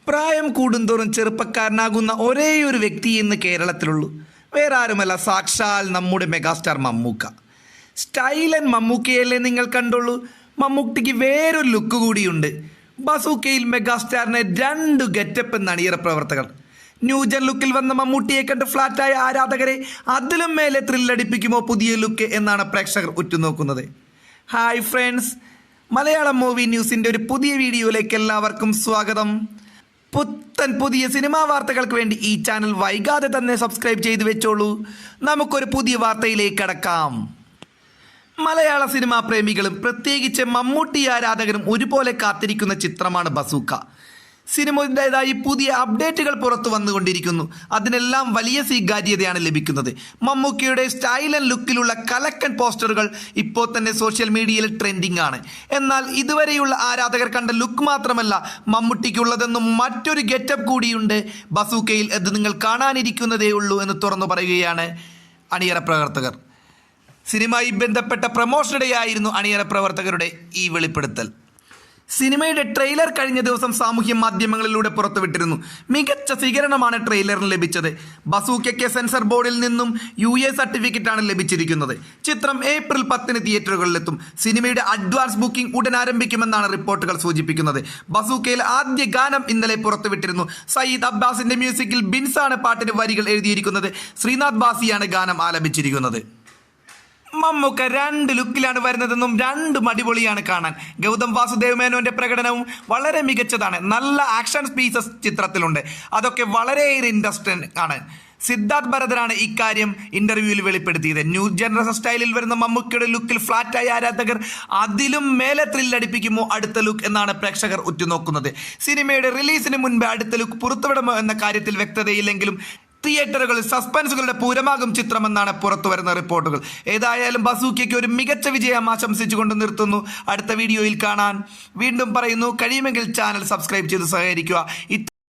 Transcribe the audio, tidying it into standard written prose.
പ്രായം കൂടുന്തോറും ചെറുപ്പക്കാരനാകുന്ന ഒരേയൊരു വ്യക്തി ഇന്ന് കേരളത്തിലുള്ളൂ. വേറെ ആരുമല്ല, സാക്ഷാൽ നമ്മുടെ മെഗാസ്റ്റാർ മമ്മൂക്ക. സ്റ്റൈലൻ മമ്മൂക്കയല്ലേ നിങ്ങൾ കണ്ടുള്ളൂ. മമ്മൂട്ടിക്ക് വേറൊരു ലുക്ക് കൂടിയുണ്ട്. ബസൂക്കയിൽ മെഗാസ്റ്റാറിനെ 2 ഗെറ്റപ്പ് എന്ന് അണിയറ പ്രവർത്തകർ. ന്യൂജൻ ലുക്കിൽ വന്ന മമ്മൂട്ടിയെ കണ്ട് ഫ്ലാറ്റായ ആരാധകരെ അതിലും മേലെ ത്രില്ലടിപ്പിക്കുമോ പുതിയ ലുക്ക് എന്നാണ് പ്രേക്ഷകർ ഉറ്റുനോക്കുന്നത്. ഹായ് ഫ്രണ്ട്സ്, മലയാളം മൂവി ന്യൂസിൻ്റെ ഒരു പുതിയ വീഡിയോയിലേക്ക് എല്ലാവർക്കും സ്വാഗതം. പുതിയ സിനിമാ വാർത്തകൾക്ക് വേണ്ടി ഈ ചാനൽ വൈകാതെ തന്നെ സബ്സ്ക്രൈബ് ചെയ്ത് വെച്ചോളൂ. നമുക്കൊരു പുതിയ വാർത്തയിലേക്ക് കടക്കാം. മലയാള സിനിമാ പ്രേമികളും പ്രത്യേകിച്ച് മമ്മൂട്ടി ആരാധകരും ഒരുപോലെ കാത്തിരിക്കുന്ന ചിത്രമാണ് ബസൂക്ക. സിനിമയുടേതായി പുതിയ അപ്ഡേറ്റുകൾ പുറത്തു വന്നുകൊണ്ടിരിക്കുന്നു. അതിനെല്ലാം വലിയ സ്വീകാര്യതയാണ് ലഭിക്കുന്നത്. മമ്മൂക്കയുടെ സ്റ്റൈലൻ ലുക്കിലുള്ള കലക്കൻ പോസ്റ്ററുകൾ ഇപ്പോൾ തന്നെ സോഷ്യൽ മീഡിയയിൽ ട്രെൻഡിങ് ആണ്. എന്നാൽ ഇതുവരെയുള്ള ആരാധകർ കണ്ട ലുക്ക് മാത്രമല്ല മമ്മൂട്ടിക്കുള്ളതെന്നും മറ്റൊരു ഗെറ്റപ്പ് കൂടിയുണ്ട് ബസൂക്കയിൽ. അത് നിങ്ങൾ കാണാനിരിക്കുന്നതേ ഉള്ളൂ എന്ന് തുറന്നു പറയുകയാണ് അണിയറ പ്രവർത്തകർ. സിനിമയുമായി ബന്ധപ്പെട്ട പ്രമോഷനിടെയായിരുന്നു അണിയറ പ്രവർത്തകരുടെ ഈ വെളിപ്പെടുത്തൽ. സിനിമയുടെ ട്രെയിലർ കഴിഞ്ഞ ദിവസം സാമൂഹ്യ മാധ്യമങ്ങളിലൂടെ പുറത്തുവിട്ടിരുന്നു. മികച്ച സ്വീകരണമാണ് ട്രെയിലറിന് ലഭിച്ചത്. ബസൂക്കയ്ക്ക് സെൻസർ ബോർഡിൽ നിന്നും UA സർട്ടിഫിക്കറ്റാണ് ലഭിച്ചിരിക്കുന്നത്. ചിത്രം ഏപ്രിൽ 10 തിയേറ്ററുകളിലെത്തും. സിനിമയുടെ അഡ്വാൻസ് ബുക്കിംഗ് ഉടൻ ആരംഭിക്കുമെന്നാണ് റിപ്പോർട്ടുകൾ സൂചിപ്പിക്കുന്നത്. ബസൂക്കയിൽ ആദ്യ ഗാനം ഇന്നലെ പുറത്തുവിട്ടിരുന്നു. സയ്യിദ് അബ്ബാസിന്റെ മ്യൂസിക്കിൽ ബിൻസാണ് പാട്ടിന് വരികൾ എഴുതിയിരിക്കുന്നത്. ശ്രീനാഥ് ബാസിയാണ് ഗാനം ആലപിച്ചിരിക്കുന്നത്. മമ്മൂക്ക 2 ലുക്കിലാണ് വരുന്നതെന്നും 2 അടിപൊളിയാണ് കാണാൻ. ഗൗതം വാസുദേവ് മേനോന്റെ പ്രകടനവും വളരെ മികച്ചതാണ്. നല്ല ആക്ഷൻ പീസസ് ചിത്രത്തിലുണ്ട്. അതൊക്കെ വളരെയേറെ ഇൻട്രസ്റ്റിംഗ് ആണ്. സിദ്ധാർത്ഥ് ഭരതനാണ് ഇക്കാര്യം ഇന്റർവ്യൂവിൽ വെളിപ്പെടുത്തിയത്. ന്യൂ ജനറേഷൻ സ്റ്റൈലിൽ വരുന്ന മമ്മൂക്കയുടെ ലുക്കിൽ ഫ്ലാറ്റായ ആരാധകർ അതിലും മേലെ ത്രില്ലടിപ്പിക്കുമോ അടുത്ത ലുക്ക് എന്നാണ് പ്രേക്ഷകർ ഉറ്റുനോക്കുന്നത്. സിനിമയുടെ റിലീസിന് മുൻപ് അടുത്ത ലുക്ക് പുറത്തുവിടുമോ എന്ന കാര്യത്തിൽ വ്യക്തതയില്ലെങ്കിലും തിയേറ്ററുകളിൽ സസ്പെൻസുകളുടെ പൂരമാകും ചിത്രമെന്നാണ് പുറത്തു വരുന്ന റിപ്പോർട്ടുകൾ. ഏതായാലും ബസൂക്കയ്ക്ക് ഒരു മികച്ച വിജയം ആശംസിച്ചുകൊണ്ട് നിർത്തുന്നു. അടുത്ത വീഡിയോയിൽ കാണാൻ വീണ്ടും പറയുന്നു, കഴിയുമെങ്കിൽ ചാനൽ സബ്സ്ക്രൈബ് ചെയ്ത് സഹകരിക്കുക.